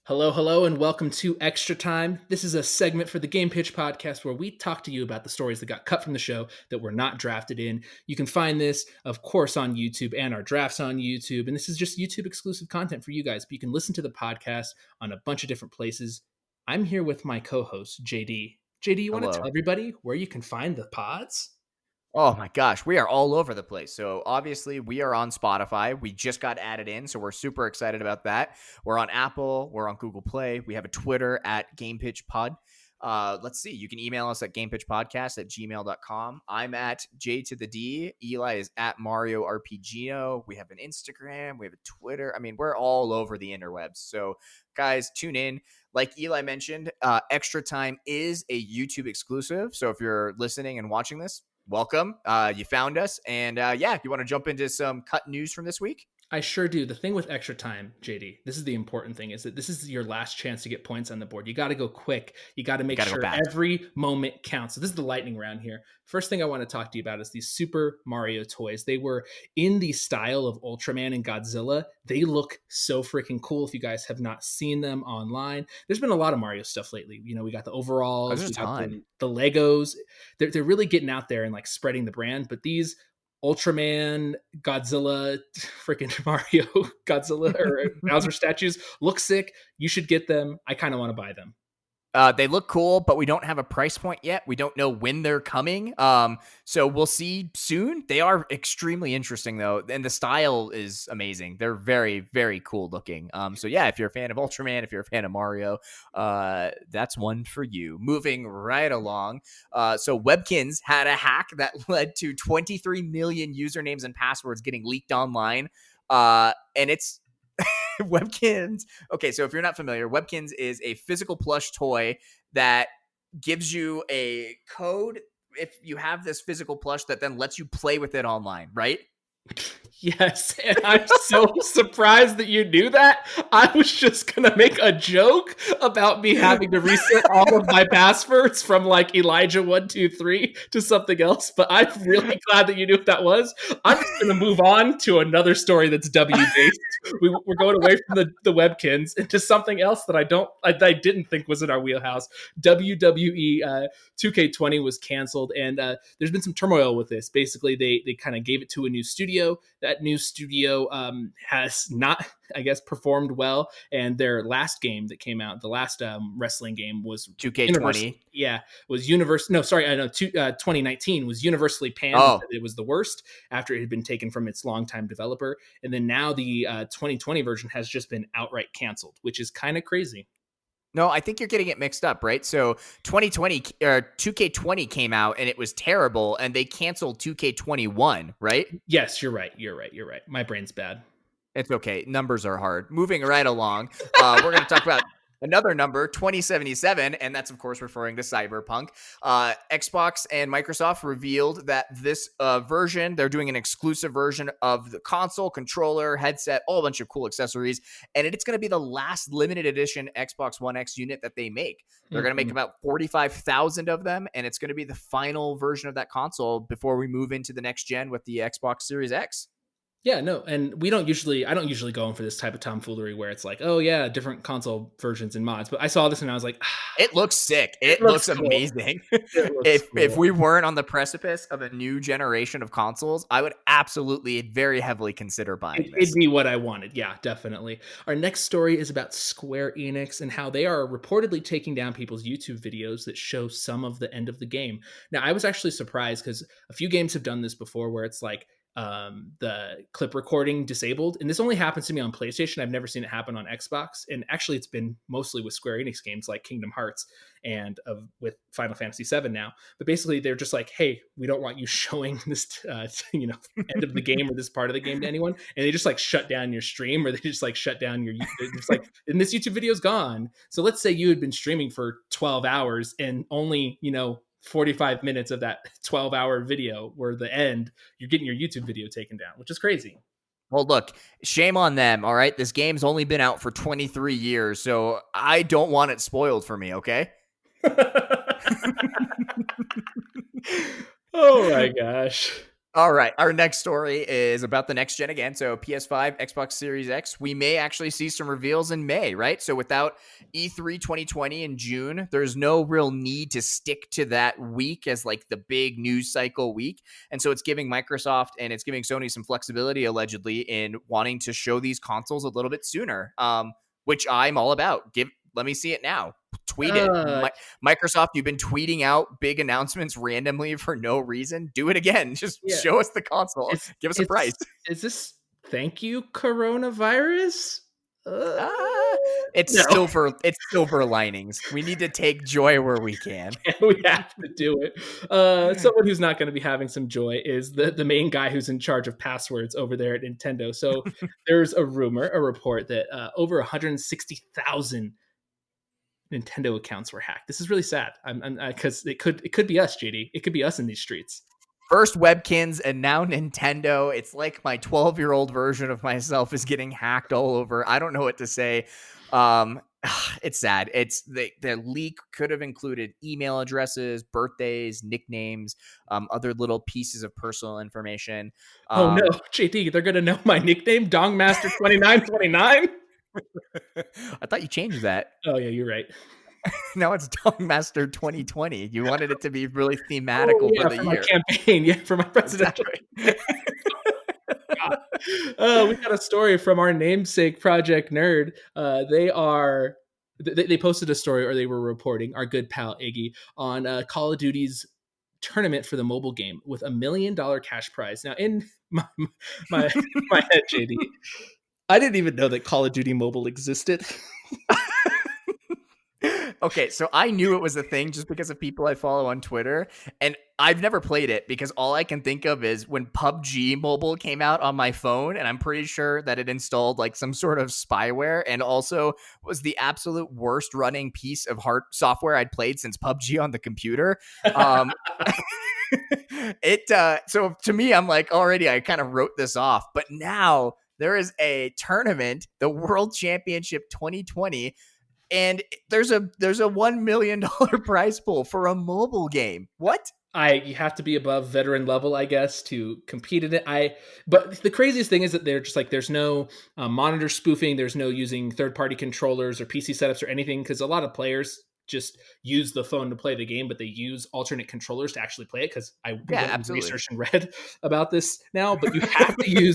Hello, hello, and welcome to Extra Time. This is a segment for the Game Pitch podcast where we talk to you about the stories that got cut from the show that were not drafted in. You can find this, of course, on YouTube and our drafts on YouTube. And this is just YouTube exclusive content for you guys, but you can listen to the podcast on a bunch of different places. I'm here with my co host, JD. JD, you want to tell Hello. everybody where you can find the pods? Oh my gosh, we are all over the place. So obviously we are on Spotify. We just got added in, so we're super excited about that. We're on Apple, we're on Google Play. We have a Twitter at GamePitchPod. Let's see. You can email us at gamepitchpodcast@gmail.com. I'm at J to the D. Eli is at Mario RPGino. We have an Instagram. We have a Twitter. I mean, we're all over the interwebs. So guys, tune in. Like Eli mentioned, Extra Time is a YouTube exclusive. So if you're listening and watching this, welcome. You found us. And you want to jump into some cut news from this week? I sure do. The thing with Extra Time, JD, this is the important thing, is that this is your last chance to get points on the board. You got to go quick. You got to make Gotta go sure fast. every moment counts. So this is the lightning round here. First thing I want to talk to you about is these Super Mario toys. They were in the style of Ultraman and Godzilla. They look so freaking cool if you guys have not seen them online. There's been a lot of Mario stuff lately. You know, we got the overalls, There's we a got ton. the Legos. They're really getting out there and like spreading the brand, but these Ultraman, Godzilla, freaking Mario, Godzilla, or Bowser statues look sick. You should get them. I kind of want to buy them. They look cool, but we don't have a price point yet. We don't know when they're coming. So we'll see soon. They are extremely interesting though, and the style is amazing. They're very, very cool looking. So yeah, if you're a fan of Ultraman, if you're a fan of Mario, that's one for you. Moving right along. So Webkins had a hack that led to 23 million usernames and passwords getting leaked online. And it's Webkins. Okay, so if you're not familiar, Webkins is a physical plush toy that gives you a code if you have this physical plush that then lets you play with it online, right? Yes, and I'm so surprised that you knew that. I was just gonna make a joke about me having to reset all of my passwords from like Elijah123 to something else, but I'm really glad that you knew what that was. I'm just gonna move on to another story that's W based. We're going away from the Webkins into something else that I didn't think was in our wheelhouse. WWE 2K20 was canceled, and there's been some turmoil with this. Basically, they kind of gave it to a new studio. That new studio has not, I guess, performed well. And their last game that came out, the last wrestling game was 2K20. was universe. No, sorry, I know. 2019 was universally panned. Oh, It was the worst after it had been taken from its longtime developer. And then now the 2020 version has just been outright canceled, which is kind of crazy. no, I think you're getting it mixed up, right? So 2020 or 2K20 came out and it was terrible and they canceled 2K21, right? Yes, you're right. You're right. You're right. My brain's bad. It's okay. Numbers are hard. Moving right along, we're going to talk about another number, 2077, and that's, of course, referring to Cyberpunk. Xbox and Microsoft revealed that this version, they're doing an exclusive version of the console, controller, headset, all a bunch of cool accessories, and it's going to be the last limited edition Xbox One X unit that they make. They're going to make about 45,000 of them, and it's going to be the final version of that console before we move into the next gen with the Xbox Series X. Yeah, no, and I don't usually go in for this type of tomfoolery where it's like, oh yeah, different console versions and mods. But I saw this and I was like, It looks sick. it It looks looks cool. amazing. It looks If cool. we weren't on the precipice of a new generation of consoles, I would absolutely very heavily consider buying It'd this. be what I wanted. Yeah, definitely. Our next story is about Square Enix and how they are reportedly taking down people's YouTube videos that show some of the end of the game. Now, I was actually surprised because a few games have done this before where it's like the clip recording disabled. And this only happens to me on PlayStation. I've never seen it happen on Xbox. And actually, it's been mostly with Square Enix games like Kingdom Hearts and with Final Fantasy VII now. But basically, they're just like, hey, we don't want you showing this, end of the game or this part of the game to anyone. And they just like shut down your stream or they just like shut down your, it's like, and this YouTube video is gone. So let's say you had been streaming for 12 hours and only, 45 minutes of that 12-hour video were the end, you're getting your YouTube video taken down, which is crazy. Well, look, shame on them, all right? This game's only been out for 23 years, so I don't want it spoiled for me, okay? Oh my gosh. All right. Our next story is about the next gen again. So PS5, Xbox Series X. We may actually see some reveals in May, right? So without E3 2020 in June, there's no real need to stick to that week as like the big news cycle week. And so it's giving Microsoft and it's giving Sony some flexibility allegedly in wanting to show these consoles a little bit sooner. Which I'm all about. Let me see it now. Tweet it. Uh, Microsoft, you've been tweeting out big announcements randomly for no reason. Do it again. Just yeah. show us the console. Is Give us a is price. is this thank you coronavirus? Uh, Ah, no. it's silver linings. We need to take joy where we can. We have to do it. Someone who's not going to be having some joy is the main guy who's in charge of passwords over there at Nintendo. So there's a rumor, a report that over 160,000 Nintendo accounts were hacked. This is really sad. I'm because it could be us, JD. It could be us in these streets. First Webkins and now Nintendo. It's like my 12-year-old version of myself is getting hacked all over. I don't know what to say. It's sad. The leak could have included email addresses, birthdays, nicknames, other little pieces of personal information. Oh no, JD, they're gonna know my nickname, Dongmaster 2929. I thought you changed that. Oh yeah, you're right. Now it's Dogmaster 2020. You wanted it to be really Oh thematical for yeah, the for my year. campaign, yeah, for my presidential. Exactly. We got a story from our namesake Project Nerd. They posted a story, or they were reporting, our good pal Iggy, on Call of Duty's tournament for the mobile game with $1 million cash prize. Now, in my my head, JD, I didn't even know that Call of Duty Mobile existed. Okay, so I knew it was a thing just because of people I follow on Twitter, and I've never played it because all I can think of is when PUBG Mobile came out on my phone, and I'm pretty sure that it installed like some sort of spyware and also was the absolute worst running piece of hard software I'd played since PUBG on the computer. Um, so to me, I'm like, already I kind of wrote this off, but now there is a tournament, the World Championship 2020, and there's a $1 million prize pool for a mobile game. What? You have to be above veteran level, I guess, to compete in it. But the craziest thing is that they're just like there's no monitor spoofing, there's no using third party controllers or PC setups or anything because a lot of players just use the phone to play the game, but they use alternate controllers to actually play it. Because I Yeah, went and absolutely. researched and read about this now, but you have to use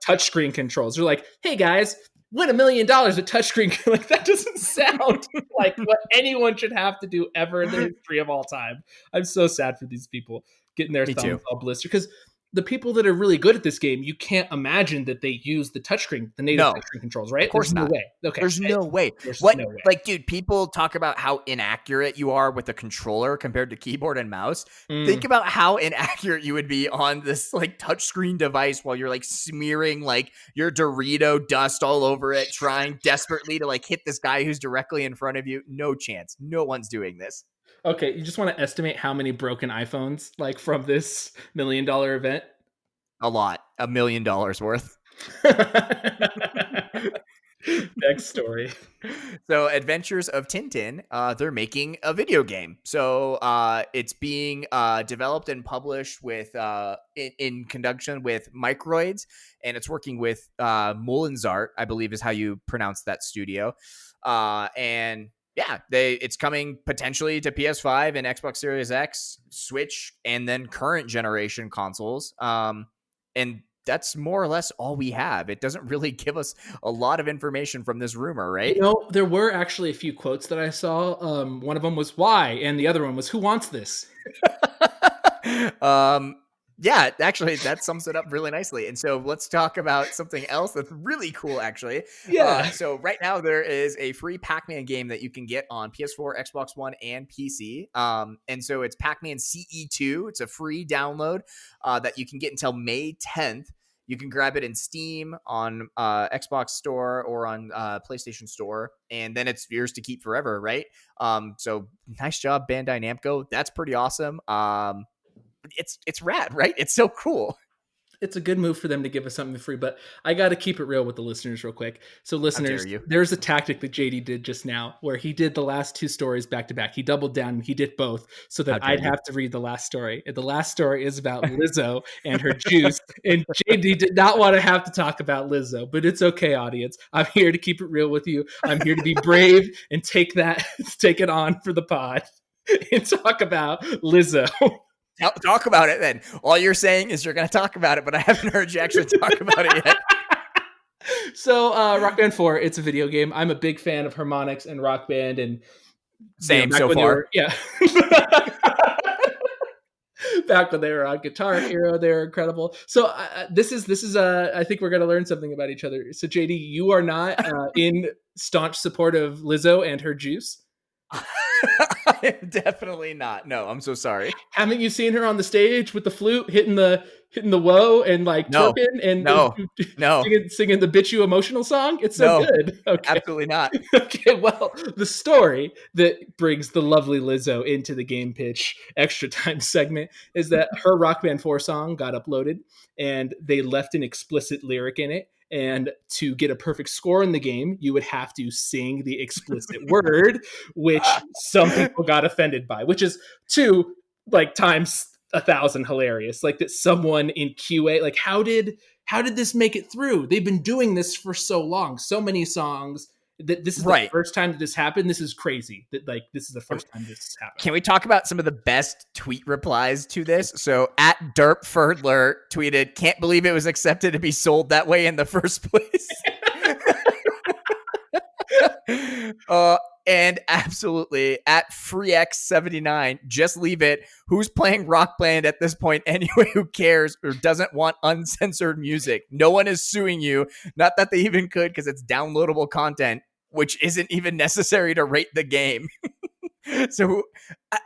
touchscreen controls. They're like, hey guys, win $1 million with touchscreen. Like that doesn't sound like what anyone should have to do ever in the history of all time. I'm so sad for these people getting their Me thumbs too. all blistered because the people that are really good at this game, you can't imagine that they use the touchscreen, the native No, touchscreen controls, of right? There's course no not. way. Okay, There's no way. there's What, no way. like, dude, people talk about how inaccurate you are with a controller compared to keyboard and mouse. Mm. Think about how inaccurate you would be on this like touchscreen device while you're like smearing like your Dorito dust all over it, trying desperately to like hit this guy who's directly in front of you. No chance. No one's doing this. Okay, you just want to estimate how many broken iPhones, like from this $1 million event? A lot. $1 million worth. Next story. So Adventures of Tintin, they're making a video game. So it's being developed and published with in conjunction with Microids, and it's working with Mullensart, I believe is how you pronounce that studio. And yeah, it's coming potentially to PS5 and Xbox Series X, Switch, and then current generation consoles. And that's more or less all we have. It doesn't really give us a lot of information from this rumor, You right? know, there were actually a few quotes that I saw. One of them was "Why," and the other one was "Who wants this?" um, yeah, actually, that sums it up really nicely. And so let's talk about something else that's really cool, actually. Yeah. So right now there is a free Pac-Man game that you can get on PS4, Xbox One, and PC. And so it's Pac-Man CE2. It's a free download that you can get until May 10th. You can grab it in Steam, on Xbox Store, or on PlayStation Store, and then it's yours to keep forever, right? So nice job, Bandai Namco. That's pretty awesome. It's rad, right? It's so cool. It's a good move for them to give us something free, but I got to keep it real with the listeners real quick. So, How dare listeners, you? there's a tactic that JD did just now where he did the last two stories back to back. He doubled down and he did both so that How dare I'd you? have to read the last story. And the last story is about Lizzo and her juice. And JD did not want to have to talk about Lizzo, but it's okay, audience. I'm here to keep it real with you. I'm here to be brave and take take it on for the pod and talk about Lizzo. Talk about it then. All you're saying is you're going to talk about it, but I haven't heard you actually talk about it yet. So, Rock Band 4, it's a video game. I'm a big fan of harmonics and Rock Band, and Same back so when they far. were, yeah, back when they were on Guitar Hero, they were incredible. So, I think we're gonna learn something about each other. So, JD, you are not in staunch support of Lizzo and her juice. Definitely not. No, I'm so sorry. Haven't you seen her on the stage with the flute hitting the woe and like No, twerking and no, no, singing the bitch you emotional song? It's so no, good. Okay. absolutely not. Okay, well, the story that brings the lovely Lizzo into the game pitch extra time segment is that her Rock Band 4 song got uploaded and they left an explicit lyric in it. And to get a perfect score in the game, you would have to sing the explicit word, which some people got offended by, which is two like times 1,000 hilarious. Like that someone in QA, like how did this make it through? They've been doing this for so long, so many songs that this is the Right. first time that this happened. This is crazy. That like this is the first time this happened. Can we talk about some of the best tweet replies to this? So at Derp Ferdler tweeted, "Can't believe it was accepted to be sold that way in the first place." And absolutely at FreeX79, just leave it. Who's playing Rock Band at this point anyway? Who cares or doesn't want uncensored music? No one is suing you. Not that they even could because it's downloadable content, which isn't even necessary to rate the game. So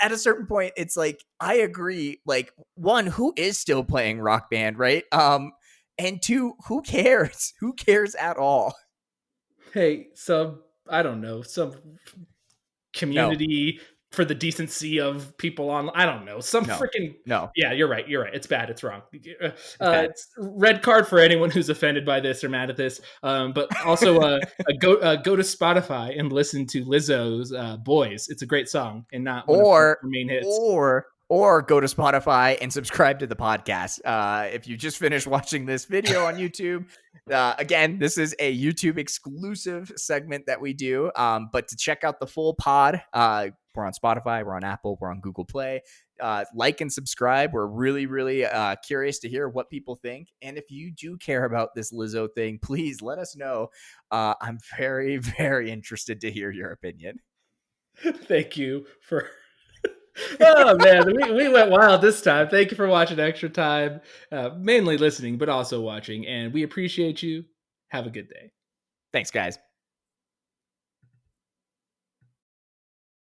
at a certain point, it's like, I agree. Like, one, who is still playing Rock Band, right? And two, who cares? Who cares at all? Hey, so I don't know, some No, community for the decency of people on, I don't know, some no, freaking, no. yeah, you're right, it's bad, it's wrong. It's bad. It's red card for anyone who's offended by this or mad at this, but also go to Spotify and listen to Lizzo's Boys. It's a great song and not one of or her main hits. or go to Spotify and subscribe to the podcast. If you just finished watching this video on YouTube, again, this is a YouTube exclusive segment that we do. But to check out the full pod, we're on Spotify, we're on Apple, we're on Google Play. Like and subscribe. We're really, really curious to hear what people think. And if you do care about this Lizzo thing, please let us know. I'm very, very interested to hear your opinion. Thank you for oh man, we went wild this time. Thank you for watching extra time, mainly listening, but also watching, and we appreciate you. Have a good day. Thanks, guys.